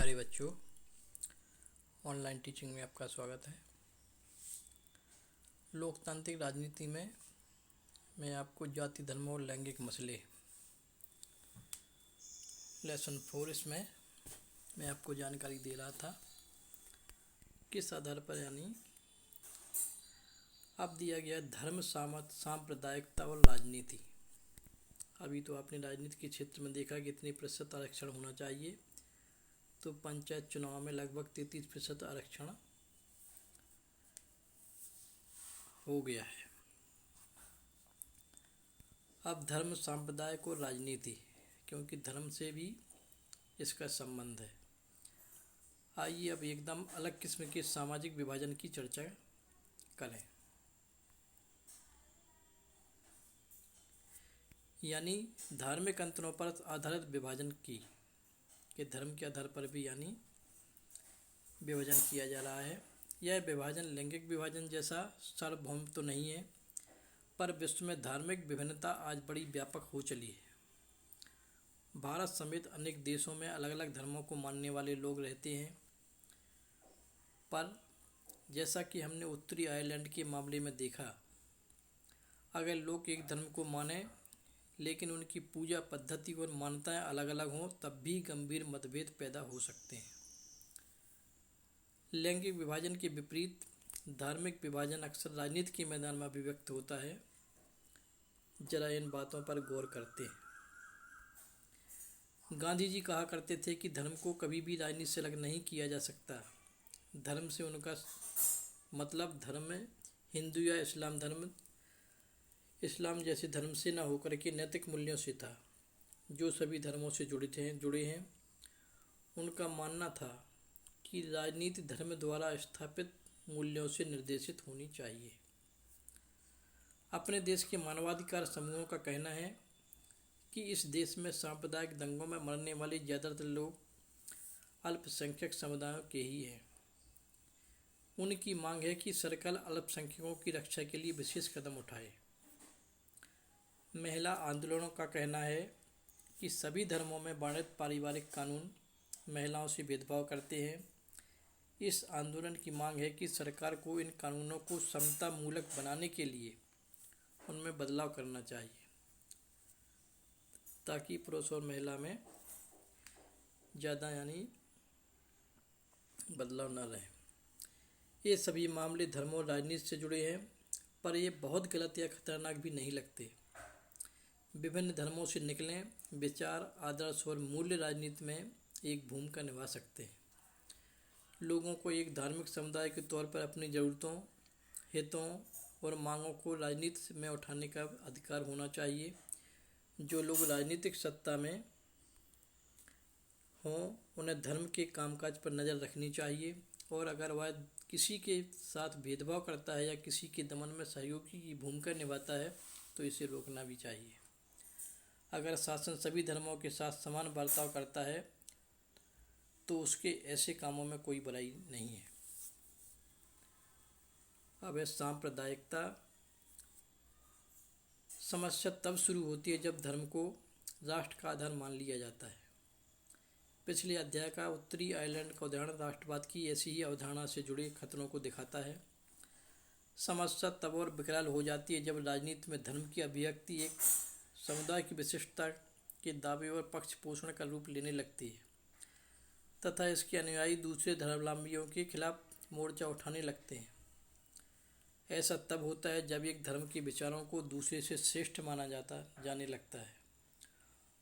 प्यारे बच्चों, online teaching में आपका स्वागत है। लोकतांत्रिक राजनीति में मैं आपको जाति, धर्म और लैंगिक मसले लेसन 4 इसमें मैं आपको जानकारी दे रहा था। किस आधार पर, यानी अब दिया गया धर्म, सांप्रदायिकता और राजनीति। अभी तो आपने राजनीति के क्षेत्र में देखा कि कितनी प्रतिशत आरक्षण होना चाहिए, तो पंचायत चुनाव में लगभग 33% आरक्षण हो गया है। अब धर्म, सांप्रदायिक और राजनीति, क्योंकि धर्म से भी इसका संबंध है। आइए अब एकदम अलग किस्म के सामाजिक विभाजन की चर्चा करें, यानी धार्मिक अंतरों पर आधारित विभाजन की, कि धर्म के आधार पर भी यानी विभाजन किया जा रहा है। यह विभाजन लैंगिक विभाजन जैसा सार्वभौम तो नहीं है, पर विश्व में धार्मिक विभिन्नता आज बड़ी व्यापक हो चली है। भारत समेत अनेक देशों में अलग अलग धर्मों को मानने वाले लोग रहते हैं, पर जैसा कि हमने उत्तरी आयरलैंड के मामले में देखा, अगर लोग एक धर्म को माने लेकिन उनकी पूजा पद्धति और मान्यताएं अलग अलग हों, तब भी गंभीर मतभेद पैदा हो सकते हैं। लैंगिक विभाजन के विपरीत धार्मिक विभाजन अक्सर राजनीति के मैदान में अभिव्यक्त होता है। जरा इन बातों पर गौर करते हैं। गांधी जी कहा करते थे कि धर्म को कभी भी राजनीति से अलग नहीं किया जा सकता। धर्म से उनका मतलब धर्म में हिंदू या इस्लाम जैसे धर्म से न होकर के नैतिक मूल्यों से था, जो सभी धर्मों से जुड़े हैं। उनका मानना था कि राजनीति धर्म द्वारा स्थापित मूल्यों से निर्देशित होनी चाहिए। अपने देश के मानवाधिकार समूहों का कहना है कि इस देश में सांप्रदायिक दंगों में मरने वाले ज़्यादातर लोग अल्पसंख्यक समुदायों के ही हैं। उनकी मांग है कि सरकार अल्पसंख्यकों की रक्षा के लिए विशेष कदम उठाए। महिला आंदोलनों का कहना है कि सभी धर्मों में वर्णित पारिवारिक कानून महिलाओं से भेदभाव करते हैं। इस आंदोलन की मांग है कि सरकार को इन कानूनों को समता मूलक बनाने के लिए उनमें बदलाव करना चाहिए, ताकि पुरुष और महिला में ज़्यादा यानी बदलाव न रहे। ये सभी मामले धर्म और राजनीति से जुड़े हैं, पर ये बहुत गलत या खतरनाक भी नहीं लगते। विभिन्न धर्मों से निकले विचार, आदर्श और मूल्य राजनीति में एक भूमिका निभा सकते हैं। लोगों को एक धार्मिक समुदाय के तौर पर अपनी ज़रूरतों, हितों और मांगों को राजनीति में उठाने का अधिकार होना चाहिए। जो लोग राजनीतिक सत्ता में हों, उन्हें धर्म के कामकाज पर नज़र रखनी चाहिए, और अगर वह किसी के साथ भेदभाव करता है या किसी के दमन में सहयोगी की भूमिका निभाता है, तो इसे रोकना भी चाहिए। अगर शासन सभी धर्मों के साथ समान बर्ताव करता है, तो उसके ऐसे कामों में कोई बुराई नहीं है। अब है सांप्रदायिकता। समस्या तब शुरू होती है जब धर्म को राष्ट्र का आधार मान लिया जाता है। पिछले अध्याय का उत्तरी आयरलैंड का उदाहरण राष्ट्रवाद की ऐसी ही अवधारणा से जुड़े खतरों को दिखाता है। समस्या तब और विकराल हो जाती है जब राजनीति में धर्म की अभिव्यक्ति एक समुदाय की विशिष्टता के दावे और पक्ष पोषण का रूप लेने लगती है, तथा इसके अनुयायी दूसरे धर्मावलंबियों के खिलाफ मोर्चा उठाने लगते हैं। ऐसा तब होता है जब एक धर्म के विचारों को दूसरे से श्रेष्ठ माना जाने लगता है,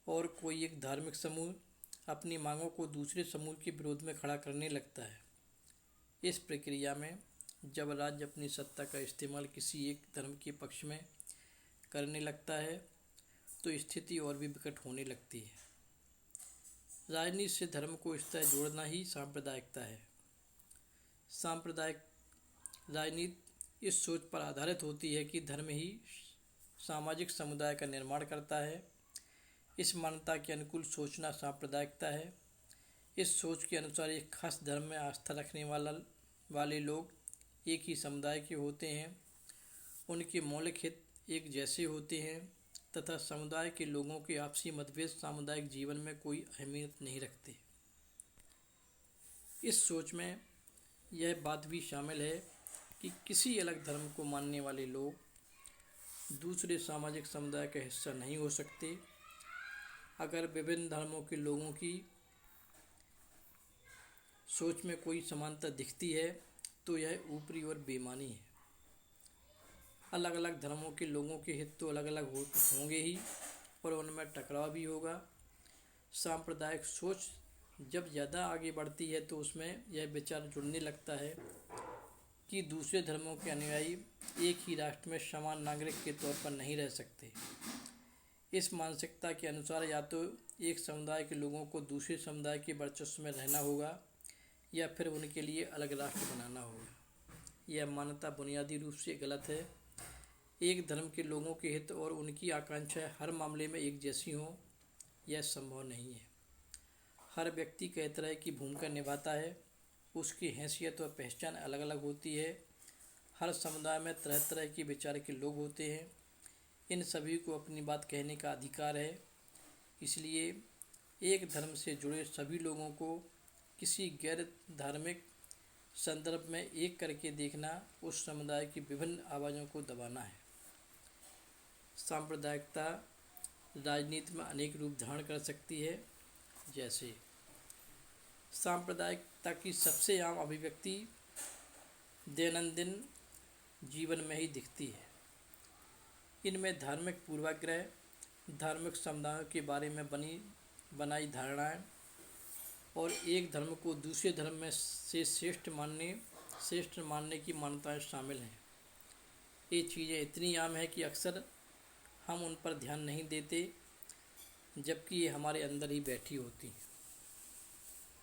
और कोई एक धार्मिक समूह अपनी मांगों को दूसरे समूह के विरोध में खड़ा करने लगता है। इस प्रक्रिया में जब राज्य अपनी सत्ता का इस्तेमाल किसी एक धर्म के पक्ष में करने लगता है, तो स्थिति और भी विकट होने लगती है। राजनीति से धर्म को इस तरह जोड़ना ही सांप्रदायिकता है। सांप्रदायिक राजनीति इस सोच पर आधारित होती है कि धर्म ही सामाजिक समुदाय का निर्माण करता है। इस मान्यता के अनुकूल सोचना सांप्रदायिकता है। इस सोच के अनुसार एक खास धर्म में आस्था रखने वाले लोग एक ही समुदाय के होते हैं, उनके मौलिक हित एक जैसे होते हैं, तथा समुदाय के लोगों के आपसी मतभेद सामुदायिक जीवन में कोई अहमियत नहीं रखते। इस सोच में यह बात भी शामिल है कि किसी अलग धर्म को मानने वाले लोग दूसरे सामाजिक समुदाय का हिस्सा नहीं हो सकते। अगर विभिन्न धर्मों के लोगों की सोच में कोई समानता दिखती है तो यह ऊपरी और बेईमानी है। अलग अलग धर्मों के लोगों के हित तो अलग अलग होंगे ही और उनमें टकराव भी होगा। सांप्रदायिक सोच जब ज़्यादा आगे बढ़ती है तो उसमें यह विचार जुड़ने लगता है कि दूसरे धर्मों के अनुयायी एक ही राष्ट्र में समान नागरिक के तौर पर नहीं रह सकते। इस मानसिकता के अनुसार या तो एक समुदाय के लोगों को दूसरे समुदाय के वर्चस्व में रहना होगा या फिर उनके लिए अलग राष्ट्र बनाना होगा। यह मान्यता बुनियादी रूप से गलत है। एक धर्म के लोगों के हित और उनकी आकांक्षाएं हर मामले में एक जैसी हों, यह संभव नहीं है। हर व्यक्ति कई तरह की भूमिका निभाता है, उसकी हैसियत और पहचान अलग अलग होती है। हर समुदाय में तरह तरह के विचार के लोग होते हैं। इन सभी को अपनी बात कहने का अधिकार है। इसलिए एक धर्म से जुड़े सभी लोगों को किसी गैर धार्मिक संदर्भ में एक करके देखना उस समुदाय की विभिन्न आवाज़ों को दबाना है। सांप्रदायिकता राजनीति में अनेक रूप धारण कर सकती है। जैसे सांप्रदायिकता की सबसे आम अभिव्यक्ति दैनंदिन जीवन में ही दिखती है। इनमें धार्मिक पूर्वाग्रह, धार्मिक समुदायों के बारे में बनाई धारणाएं और एक धर्म को दूसरे धर्म में से श्रेष्ठ मानने की मान्यताएं शामिल हैं। ये चीज़ें इतनी आम है कि अक्सर हम उन पर ध्यान नहीं देते, जबकि ये हमारे अंदर ही बैठी होती हैं।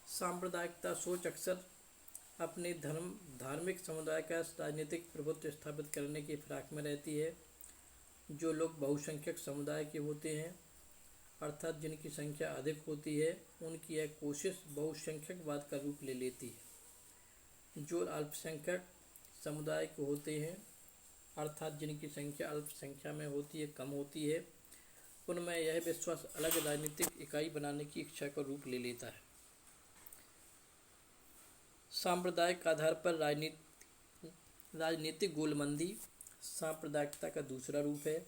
सांप्रदायिकता सोच अक्सर अपने धार्मिक समुदाय का राजनीतिक प्रभुत्व स्थापित करने की फिराक में रहती है। जो लोग बहुसंख्यक समुदाय के होते हैं, अर्थात जिनकी संख्या अधिक होती है, उनकी यह कोशिश बहुसंख्यकवाद का रूप ले लेती है। जो अल्पसंख्यक समुदाय के होते हैं, अर्थात जिनकी संख्या अल्पसंख्या में होती है, कम होती है, उनमें यह विश्वास अलग राजनीतिक इकाई बनाने की इच्छा का रूप ले लेता है। सांप्रदायिक आधार पर राजनीतिक गोलबंदी सांप्रदायिकता का दूसरा रूप है।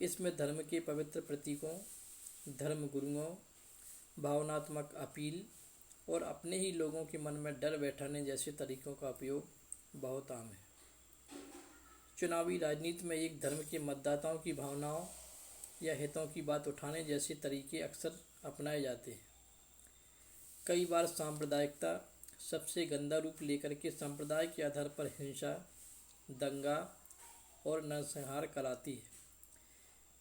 इसमें धर्म के पवित्र प्रतीकों, धर्म गुरुओं, भावनात्मक अपील और अपने ही लोगों के मन में डर बैठाने जैसे तरीकों का उपयोग बहुत आम है। चुनावी राजनीति में एक धर्म के मतदाताओं की भावनाओं या हितों की बात उठाने जैसे तरीके अक्सर अपनाए जाते हैं। कई बार सांप्रदायिकता सबसे गंदा रूप लेकर के संप्रदाय के आधार पर हिंसा, दंगा और नरसंहार कराती है।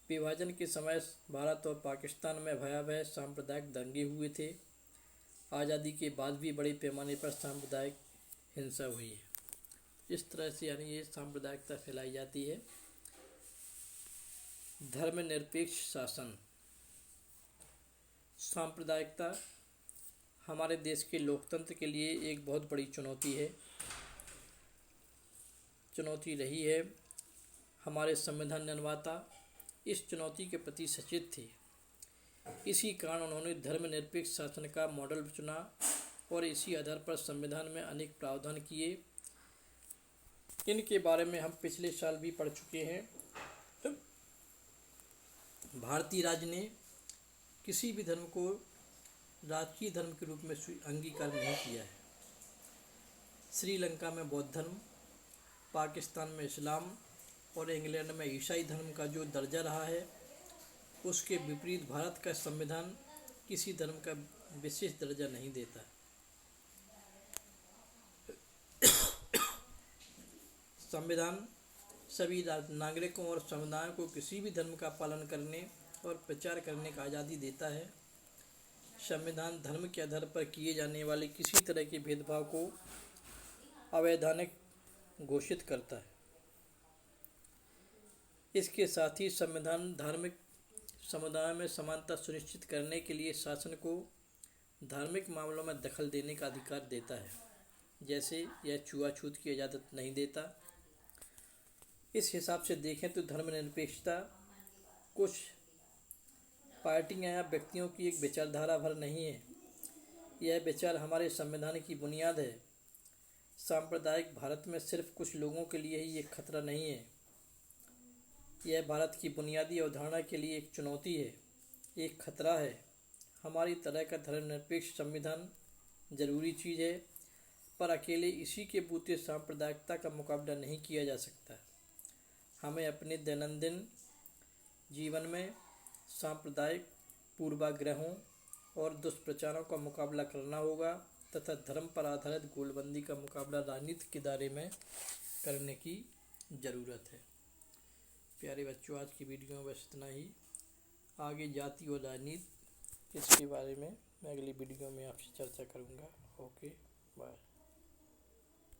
विभाजन के समय भारत और पाकिस्तान में भयावह सांप्रदायिक दंगे हुए थे। आज़ादी के बाद भी बड़े पैमाने पर सांप्रदायिक हिंसा हुई है। इस तरह से यानी ये सांप्रदायिकता फैलाई जाती है। धर्मनिरपेक्ष शासन। सांप्रदायिकता हमारे देश के लोकतंत्र के लिए एक बहुत बड़ी चुनौती रही है। हमारे संविधान निर्माता इस चुनौती के प्रति सचेत थे। इसी कारण उन्होंने धर्मनिरपेक्ष शासन का मॉडल चुना और इसी आधार पर संविधान में अनेक प्रावधान किए। इनके बारे में हम पिछले साल भी पढ़ चुके हैं। भारतीय राज्य ने किसी भी धर्म को राजकीय धर्म के रूप में अंगीकार नहीं किया है। श्रीलंका में बौद्ध धर्म, पाकिस्तान में इस्लाम और इंग्लैंड में ईसाई धर्म का जो दर्जा रहा है, उसके विपरीत भारत का संविधान किसी धर्म का विशेष दर्जा नहीं देता। संविधान सभी नागरिकों और समुदायों को किसी भी धर्म का पालन करने और प्रचार करने का आज़ादी देता है। संविधान धर्म के आधार पर किए जाने वाले किसी तरह के भेदभाव को अवैधानिक घोषित करता है। इसके साथ ही संविधान धार्मिक समुदायों में समानता सुनिश्चित करने के लिए शासन को धार्मिक मामलों में दखल देने का अधिकार देता है। जैसे यह छुआछूत की इजाज़त नहीं देता। इस हिसाब से देखें तो धर्मनिरपेक्षता कुछ पार्टियां या व्यक्तियों की एक विचारधारा भर नहीं है, यह विचार हमारे संविधान की बुनियाद है। सांप्रदायिक भारत में सिर्फ कुछ लोगों के लिए ही एक खतरा नहीं है, यह भारत की बुनियादी अवधारणा के लिए एक चुनौती है, एक खतरा है। हमारी तरह का धर्मनिरपेक्ष संविधान जरूरी चीज़ है, पर अकेले इसी के बूते सांप्रदायिकता का मुकाबला नहीं किया जा सकता। हमें अपने दैनंदिन जीवन में सांप्रदायिक पूर्वाग्रहों और दुष्प्रचारों का मुकाबला करना होगा तथा धर्म पर आधारित गोलबंदी का मुकाबला राजनीति के दायरे में करने की ज़रूरत है। प्यारे बच्चों, आज की वीडियो में बस इतना ही। आगे जाति और राजनीति इसके बारे में मैं अगली वीडियो में आपसे चर्चा करूँगा। Okay, bye.